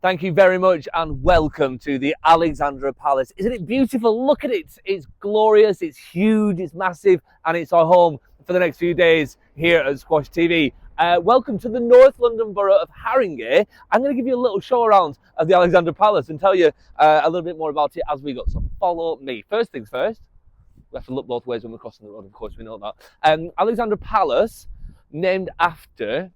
Thank you very much and welcome to the Alexandra Palace. Isn't it beautiful? Look at it. It's glorious, it's huge, it's massive, and it's our home for the next few days here at Squash TV. Welcome to the North London borough of Haringey. I'm going to give you a little show around of the Alexandra Palace and tell you a little bit more about it as we go. So follow me. First things first, we have to look both ways when we're crossing the road, of course, we know that. Alexandra Palace, named after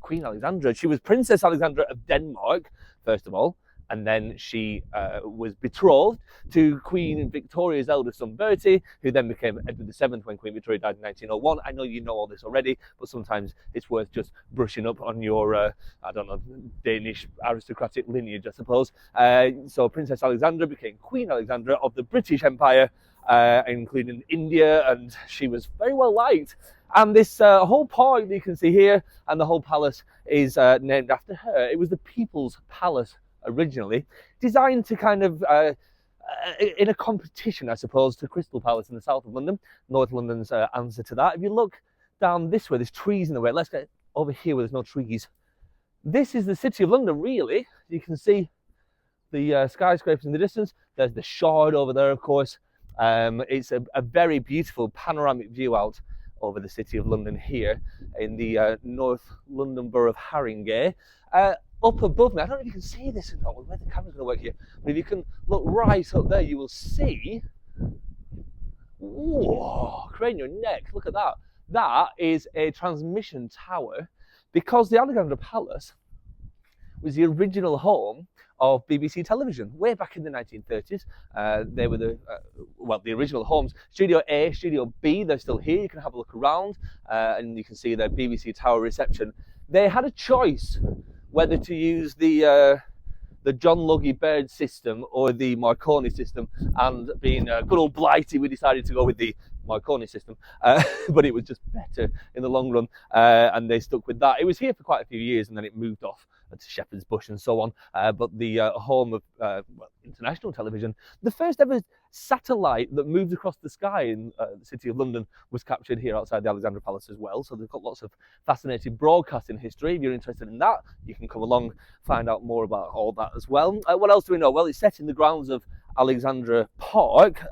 Queen Alexandra. She was Princess Alexandra of Denmark, first of all, and then she was betrothed to Queen Victoria's eldest son Bertie, who then became Edward VII when Queen Victoria died in 1901. I know you know all this already, but sometimes it's worth just brushing up on your, Danish aristocratic lineage, I suppose. So Princess Alexandra became Queen Alexandra of the British Empire, including India, and she was very well liked. And this whole park that you can see here and the whole palace is named after her. It was the People's Palace originally, designed to kind of, in a competition, I suppose, to Crystal Palace in the south of London. North London's answer to that. If you look down this way, there's trees in the way. Let's get over here where there's no trees. This is the City of London, really. You can see the skyscrapers in the distance. There's the Shard over there, of course. It's a very beautiful panoramic view out over the City of London here in the North London borough of Haringey. Up above me, I don't know if you can see this or not, where the camera's going to work here, but if you can look right up there, you will see, whoa, crane your neck, look at that. That is a transmission tower, because the Alexandra Palace was the original home of BBC television way back in the 1930s. They were the original homes. Studio A, Studio B, they're still here. You can have a look around and you can see their BBC Tower reception. They had a choice whether to use the John Logie Baird system or the Marconi system, and being good old Blighty, we decided to go with the Marconi system, but it was just better in the long run, and they stuck with that. It was here for quite a few years and then it moved off to Shepherd's Bush and so on, but the home of international television, the first ever satellite that moved across the sky in the City of London was captured here outside the Alexandra Palace as well. So they've got lots of fascinating broadcasting history. If you're interested in that, you can come along, find out more about all that as well. What else do we know? Well, it's set in the grounds of Alexandra Park.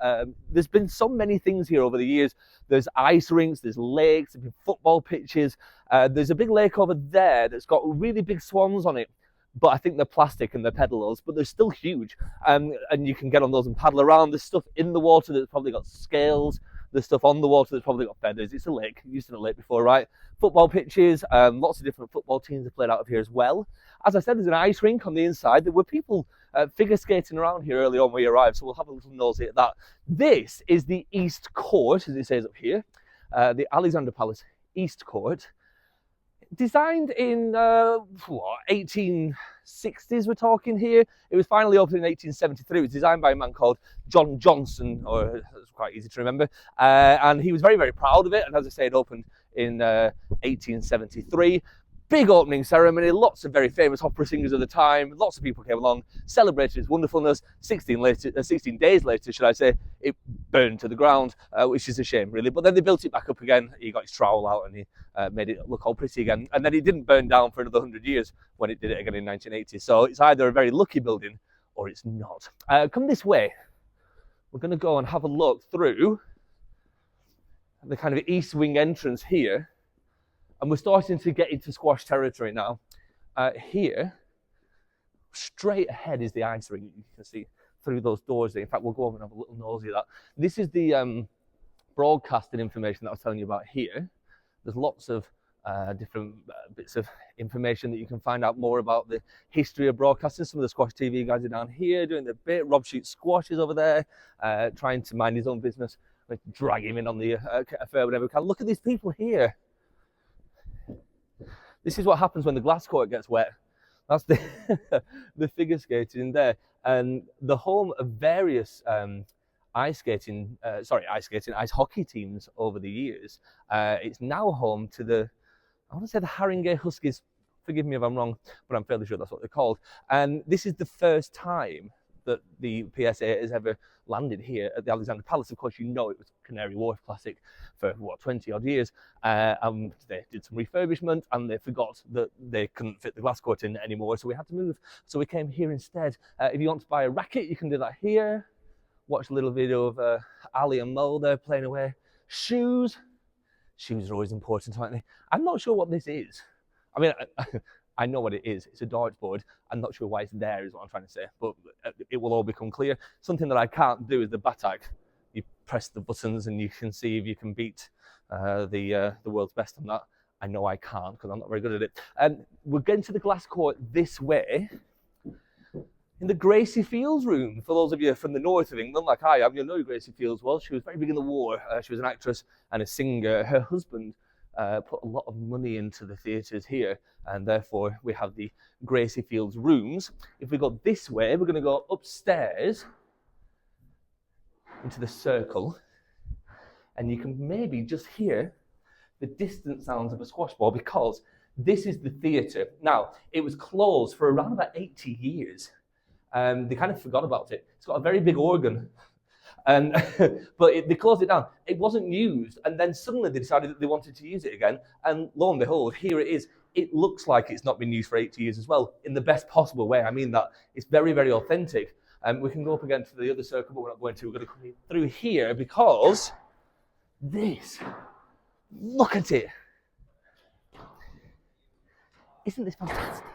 There's been so many things here over the years. There's ice rinks, there's lakes, there's been football pitches. There's a big lake over there that's got really big swans on it, but I think they're plastic and they're pedalos, but they're still huge. And you can get on those and paddle around. There's stuff in the water that's probably got scales. There's stuff on the water that's probably got feathers. It's a lake. You've seen a lake before, right? Football pitches, lots of different football teams have played out of here as well. As I said, there's an ice rink on the inside. There were people figure skating around here early on when we arrived, so we'll have a little nosy at that. This is the East Court, as it says up here, the Alexandra Palace East Court. Designed in 1860s, we're talking here. It was finally opened in 1873. It was designed by a man called John Johnson, or it's quite easy to remember. And he was very, very proud of it. And as I say, it opened in 1873. Big opening ceremony, lots of very famous opera singers of the time, lots of people came along, celebrated its wonderfulness. 16 days later, should I say, it burned to the ground, which is a shame, really. But then they built it back up again. He got his trowel out and he made it look all pretty again. And then it didn't burn down for another 100 years when it did it again in 1980. So it's either a very lucky building or it's not. Come this way. We're going to go and have a look through the kind of east wing entrance here. And we're starting to get into squash territory now. Here, straight ahead is the ice rink. You can see through those doors there. In fact, we'll go over and have a little nosy at that. This is the broadcasting information that I was telling you about here. There's lots of different bits of information that you can find out more about the history of broadcasting. Some of the Squash TV guys are down here doing the bit. Rob shoots squashes over there, trying to mind his own business. We drag him in on the affair whenever we can. Look at these people here. This is what happens when the glass court gets wet. That's the the figure skating there, and the home of various ice hockey teams over the years. It's now home to I want to say the Haringey Huskies. Forgive me if I'm wrong, but I'm fairly sure that's what they're called. And this is the first time that the PSA has ever landed here at the Alexandra Palace. Of course, you know it was Canary Wharf Classic for, what, 20 odd years. And they did some refurbishment and they forgot that they couldn't fit the glass court in anymore, so we had to move. So we came here instead. If you want to buy a racket, you can do that here. Watch a little video of Ali and Mo there playing away. Shoes. Shoes are always important, aren't they? I'm not sure what this is. I mean, I know what it is. It's a darts board. I'm not sure why it's there, is what I'm trying to say. But it will all become clear. Something that I can't do is the battag. You press the buttons and you can see if you can beat the world's best on that. I know I can't because I'm not very good at it. We're getting to the glass court this way. In the Gracie Fields room, for those of you from the north of England, like I am, you'll know who Gracie Fields was. She was very big in the war. She was an actress and a singer. Her husband put a lot of money into the theatres here, and therefore we have the Gracie Fields rooms. If we go this way, we're going to go upstairs into the circle, and you can maybe just hear the distant sounds of a squash ball because this is the theatre. Now, it was closed for around about 80 years. They kind of forgot about it. It's got a very big organ, but they closed it down. It wasn't used, and then suddenly they decided that they wanted to use it again, and lo and behold, here it is. It looks like it's not been used for 80 years as well, in the best possible way. I mean that. It's very, very authentic. We can go up again to the other circle, but we're not going to. We're going to come through here because this, look at it. Isn't this fantastic?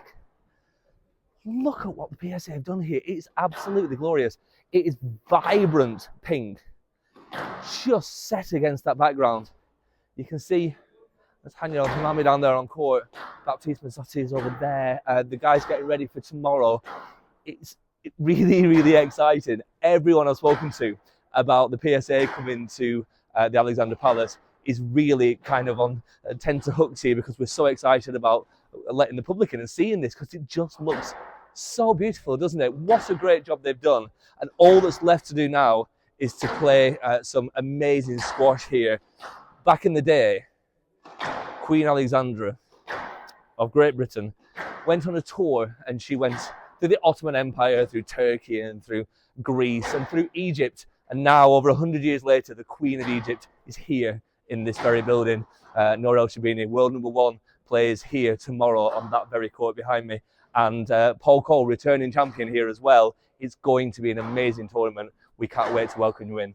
Look at what the PSA have done here. It's absolutely glorious. It is vibrant pink, just set against that background. You can see there's Hanya Hamami down there on court. Baptiste Mazzotti is over there. The guys getting ready for tomorrow. It's really, really exciting. Everyone I've spoken to about the PSA coming to the Alexandra Palace is really kind of on tenterhooks here because we're so excited about letting the public in and seeing this because it just looks so beautiful, doesn't it? What a great job they've done. And all that's left to do now is to play some amazing squash here. Back in the day, Queen Alexandra of Great Britain went on a tour, and she went through the Ottoman Empire, through Turkey and through Greece and through Egypt. And now, over 100 years later, the Queen of Egypt is here in this very building. Nour El Shabini, world number one, plays here tomorrow on that very court behind me. And Paul Cole, returning champion here as well. It's going to be an amazing tournament. We can't wait to welcome you in.